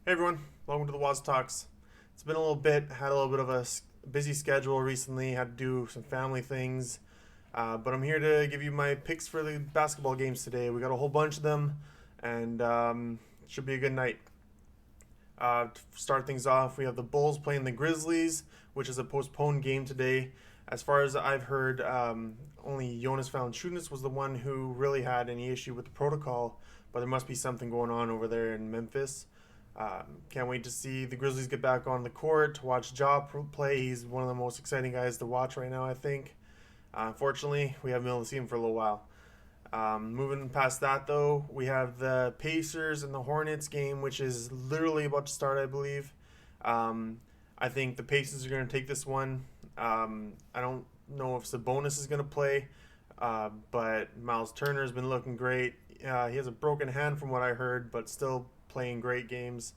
Hey everyone, welcome to the WozTalks. It's been a little bit, had a little bit of a busy schedule recently, had to do some family things, but I'm here to give you my picks for the basketball games today. We got a whole bunch of them, and should be a good night. To start things off, we have the Bulls playing the Grizzlies, which is a postponed game today. As far as I've heard, only Jonas Valanciunas was the one who really had any issue with the protocol, but there must be something going on over there in Memphis. Can't wait to see the Grizzlies get back on the court, to watch Ja play. He's one of the most exciting guys to watch right now, I think. Unfortunately, we haven't been able to see him for a little while. Moving past that, though, we have the Pacers and the Hornets game, which is literally about to start, I believe. I think the Pacers are going to take this one. I don't know if Sabonis is going to play, but Miles Turner has been looking great. He has a broken hand from what I heard, but still playing great games.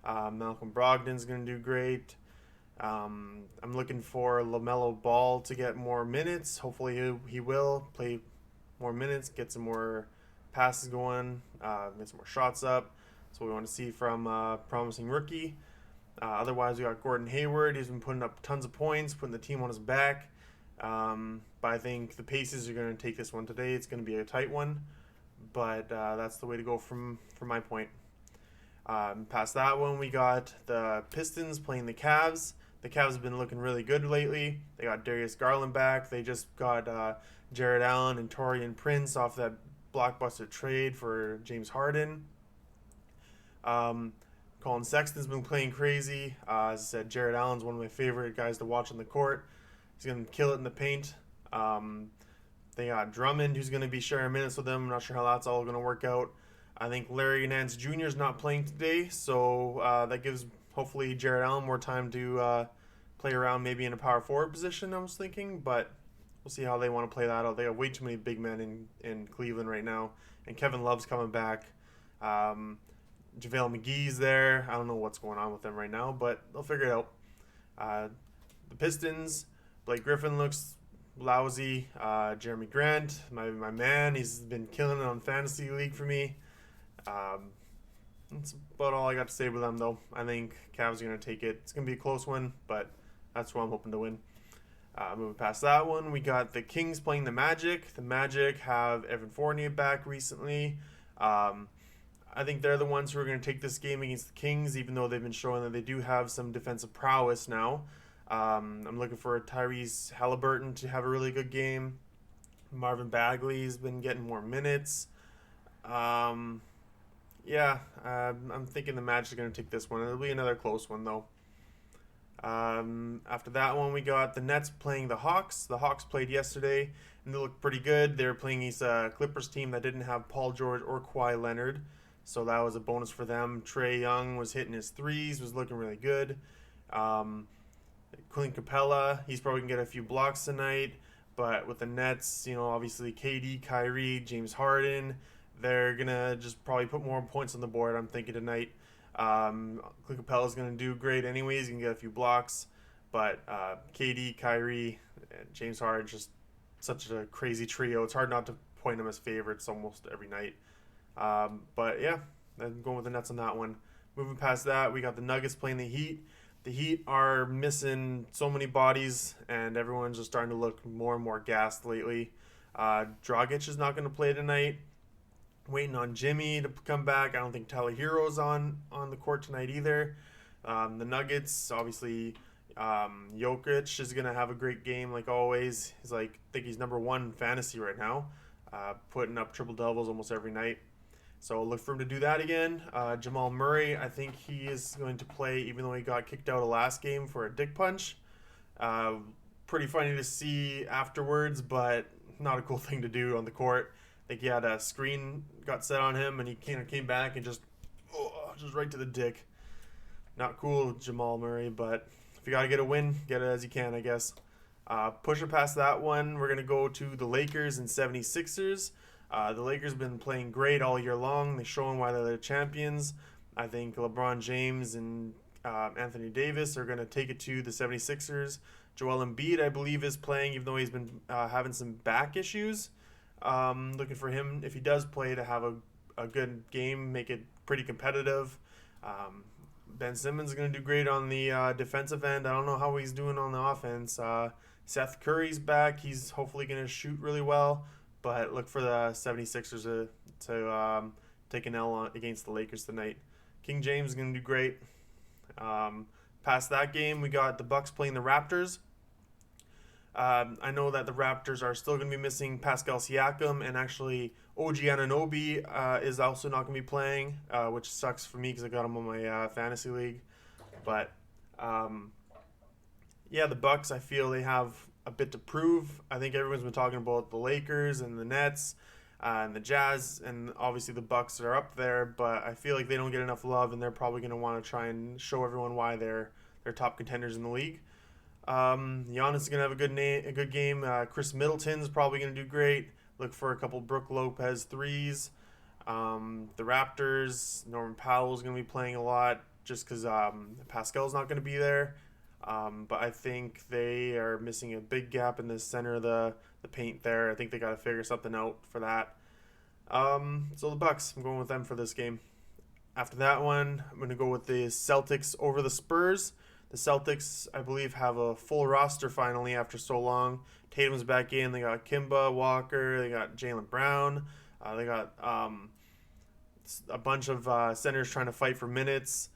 Malcolm Brogdon's going to do great. I'm looking for LaMelo Ball to get more minutes. Hopefully he will play more minutes, get some more passes going, get some more shots up. That's what we want to see from promising rookie. Otherwise, we got Gordon Hayward. He's been putting up tons of points, putting the team on his back. But I think the Pacers are going to take this one today. It's going to be a tight one, but that's the way to go from my point. Past that one, we got the Pistons playing the Cavs. The Cavs have been looking really good lately. They got Darius Garland back. They just got Jared Allen and Taurean Prince off that blockbuster trade for James Harden. Colin Sexton's been playing crazy. As I said, Jared Allen's one of my favorite guys to watch on the court. He's going to kill it in the paint. They got Drummond, who's going to be sharing minutes with them. I'm not sure how that's all going to work out. I think Larry Nance Jr. is not playing today, so that gives hopefully Jared Allen more time to play around maybe in a power forward position, I was thinking, but we'll see how they want to play that out. They have way too many big men in Cleveland right now, and Kevin Love's coming back. JaVale McGee's there. I don't know what's going on with them right now, but they'll figure it out. The Pistons, Blake Griffin looks lousy. Jeremy Grant, my man, he's been killing it on Fantasy League for me. That's about all I got to say with them, though. I think Cavs are going to take it. It's going to be a close one, but that's what I'm hoping to win. Moving past that one, we got the Kings playing the Magic. The Magic have Evan Fournier back recently. I think they're the ones who are going to take this game against the Kings, even though they've been showing that they do have some defensive prowess now. I'm looking for Tyrese Halliburton to have a really good game. Marvin Bagley's been getting more minutes. I'm thinking the Magic are going to take this one. It'll be another close one, though. After that one, we got the Nets playing the Hawks. The Hawks played yesterday, and they looked pretty good. They were playing these Clippers team that didn't have Paul George or Kawhi Leonard, so that was a bonus for them. Trae Young was hitting his threes, was looking really good. Clint Capella, he's probably going to get a few blocks tonight, but with the Nets, obviously KD, Kyrie, James Harden, they're going to just probably put more points on the board, I'm thinking, tonight. Clint Capella's going to do great anyways. He's going to get a few blocks. But KD, Kyrie, and James Harden, just such a crazy trio. It's hard not to point them as favorites almost every night. But yeah, I'm going with the Nets on that one. Moving past that, we got the Nuggets playing the Heat. The Heat are missing so many bodies, and everyone's just starting to look more and more gassed lately. Dragic is not going to play tonight. Waiting on Jimmy to come back. I don't think Tyler Hero's on the court tonight either. The Nuggets, obviously, Jokic is going to have a great game like always. I think he's number one in fantasy right now, putting up triple doubles almost every night. So look for him to do that again. Jamal Murray, I think he is going to play even though he got kicked out of last game for a dick punch. Pretty funny to see afterwards, but not a cool thing to do on the court. I think he had a screen got set on him, and he kind of came back and just right to the dick. Not cool, Jamal Murray, but if you got to get a win, get it as you can, I guess. Pushing past that one, we're going to go to the Lakers and 76ers. The Lakers have been playing great all year long. They're showing why they're the champions. I think LeBron James and Anthony Davis are going to take it to the 76ers. Joel Embiid, I believe, is playing, even though he's been having some back issues. Looking for him, if he does play, to have a good game, make it pretty competitive. Ben Simmons is going to do great on the defensive end. I don't know how he's doing on the offense. Seth Curry's back. He's hopefully going to shoot really well. But look for the 76ers to take an L against the Lakers tonight. King James is going to do great. Past that game, we got the Bucks playing the Raptors. I know that the Raptors are still going to be missing Pascal Siakam, and actually OG Anunoby is also not going to be playing, which sucks for me because I got him on my fantasy league. But yeah, the Bucks, I feel they have a bit to prove. I think everyone's been talking about the Lakers and the Nets and the Jazz, and obviously the Bucks are up there, but I feel like they don't get enough love, and they're probably going to want to try and show everyone why they're top contenders in the league. Giannis is going to have a good game. Chris Middleton's probably going to do great. Look for a couple Brook Lopez threes. The Raptors, Norman Powell's going to be playing a lot just because Pascal's not going to be there. But I think they are missing a big gap in the center of the paint there. I think they got to figure something out for that. So the Bucks, I'm going with them for this game. After that one, I'm going to go with the Celtics over the Spurs. The Celtics, I believe, have a full roster finally after so long. Tatum's back in. They got Kimba Walker. They got Jaylen Brown. They got a bunch of centers trying to fight for minutes.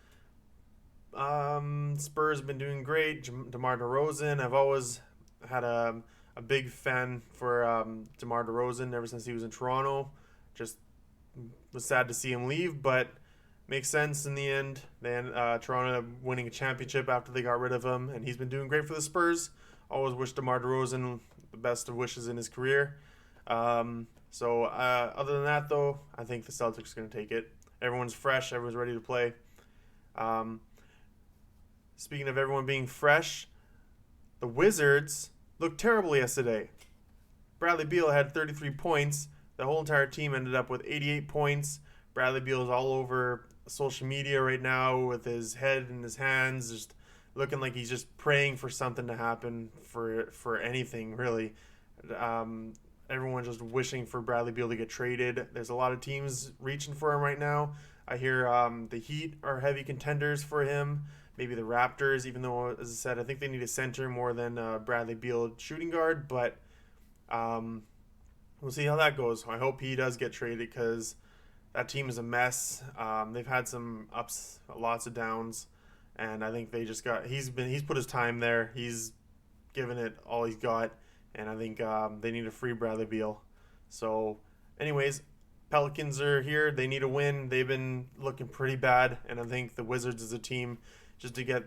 Spurs have been doing great. DeMar DeRozan. I've always had a big fan for DeMar DeRozan ever since he was in Toronto. Just was sad to see him leave, but makes sense in the end. Then Toronto winning a championship after they got rid of him, and he's been doing great for the Spurs. Always wish DeMar DeRozan the best of wishes in his career. So other than that, though, I think the Celtics are going to take it. Everyone's fresh. Everyone's ready to play. Speaking of everyone being fresh, the Wizards looked terrible yesterday. Bradley Beal had 33 points. The whole entire team ended up with 88 points. Bradley Beal is all over social media right now with his head in his hands, just looking like he's just praying for something to happen for anything, really. Everyone's just wishing for Bradley Beal to get traded. There's a lot of teams reaching for him right now. I hear the Heat are heavy contenders for him. Maybe the Raptors, even though, as I said, I think they need a center more than Bradley Beal shooting guard. But we'll see how that goes. I hope he does get traded because that team is a mess. They've had some ups, lots of downs, and I think they just he's put his time there. He's given it all he's got, and I think they need to free Bradley Beal. So, anyways, Pelicans are here. They need a win. They've been looking pretty bad, and I think the Wizards is a team just to get,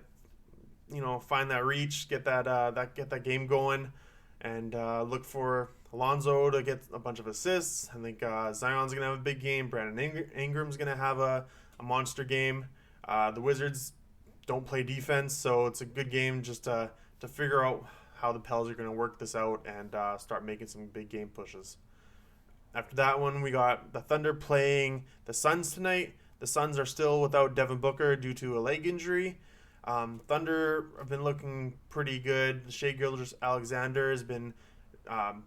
find that reach, get that game going, and look for Alonzo to get a bunch of assists. I think Zion's going to have a big game. Brandon Ingram's going to have a monster game. The Wizards don't play defense, so it's a good game just to figure out how the Pels are going to work this out and start making some big game pushes. After that one, we got the Thunder playing the Suns tonight. The Suns are still without Devin Booker due to a leg injury. Thunder have been looking pretty good. Shai Gilgeous-Alexander has been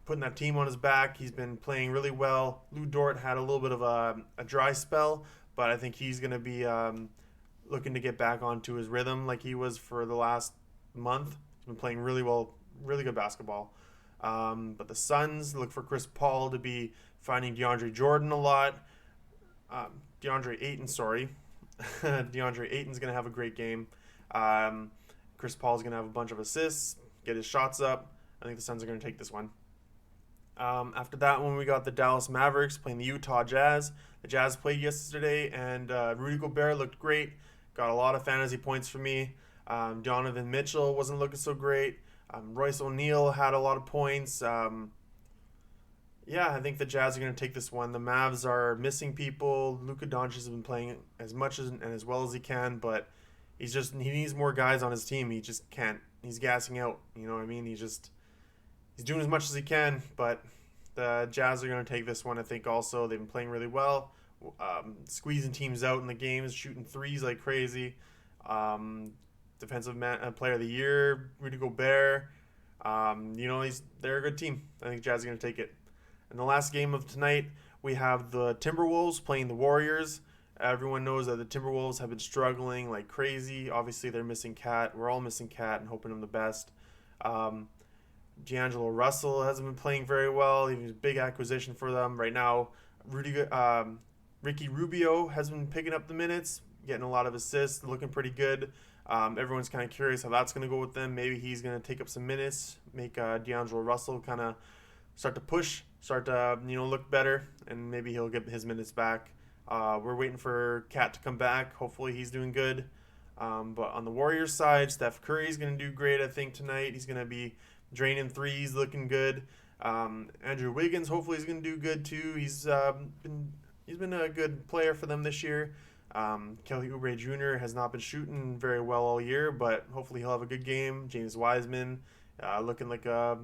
putting that team on his back. He's been playing really well. Lou Dort had a little bit of a dry spell, but I think he's going to be looking to get back onto his rhythm like he was for the last month. He's been playing really well, really good basketball. But the Suns look for Chris Paul to be finding DeAndre Jordan a lot. DeAndre Ayton's going to have a great game. Chris Paul's going to have a bunch of assists, get his shots up. I think the Suns are going to take this one. After that one, we got the Dallas Mavericks playing the Utah Jazz. The Jazz played yesterday, and Rudy Gobert looked great. Got a lot of fantasy points for me. Donovan Mitchell wasn't looking so great. Royce O'Neal had a lot of points. I think the Jazz are going to take this one. The Mavs are missing people. Luka Doncic has been playing as much and as well as he can, but he needs more guys on his team. He just can't. He's gassing out. You know what I mean? He's doing as much as he can, but the Jazz are going to take this one. I think also they've been playing really well, squeezing teams out in the games, shooting threes like crazy. Defensive player of the year, Rudy Gobert. They're a good team. I think Jazz are going to take it. In the last game of tonight, we have the Timberwolves playing the Warriors. Everyone knows that the Timberwolves have been struggling like crazy. Obviously, they're missing Cat. We're all missing Cat and hoping him the best. Um, D'Angelo Russell hasn't been playing very well. He was a big acquisition for them right now. Ricky Rubio has been picking up the minutes, getting a lot of assists, looking pretty good. Everyone's kind of curious how that's going to go with them. Maybe he's going to take up some minutes, make D'Angelo Russell kind of start to push, start to look better, and maybe he'll get his minutes back. We're waiting for Cat to come back. Hopefully he's doing good. But on the Warriors side, Steph Curry's going to do great, I think, tonight. He's going to be draining threes, looking good. Andrew Wiggins, hopefully, he's going to do good too. He's been a good player for them this year. Kelly Oubre Jr. has not been shooting very well all year, but hopefully he'll have a good game. James Wiseman looking like a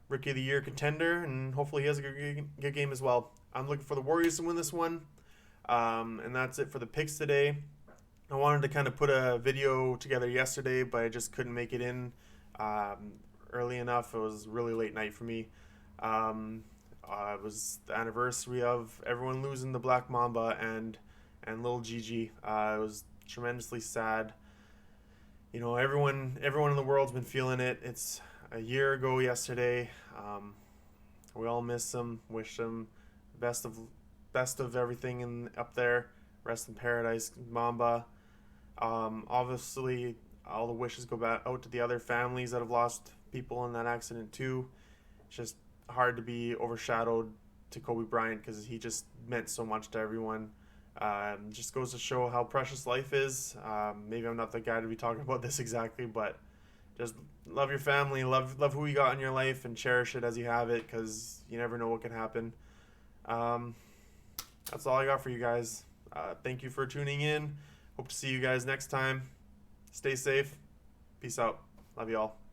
Rookie of the Year contender, and hopefully he has a good game as well. I'm looking for the Warriors to win this one. And that's it for the picks today. I wanted to kind of put a video together yesterday, but I just couldn't make it in early enough. It was a really late night for me. It was the anniversary of everyone losing the Black Mamba and Lil Gigi. It was tremendously sad. Everyone in the world's been feeling it. It's a year ago yesterday. We all miss him. Wish him best of everything up there. Rest in paradise, Mamba. Obviously, all the wishes go back out to the other families that have lost people in that accident too. It's just hard to be overshadowed to Kobe Bryant because he just meant so much to everyone. Just goes to show how precious life is. Maybe I'm not the guy to be talking about this exactly, but just love your family, love who you got in your life, and cherish it as you have it because you never know what can happen. That's all I got for you guys. Thank you for tuning in. Hope to see you guys next time. Stay safe. Peace out. Love you all.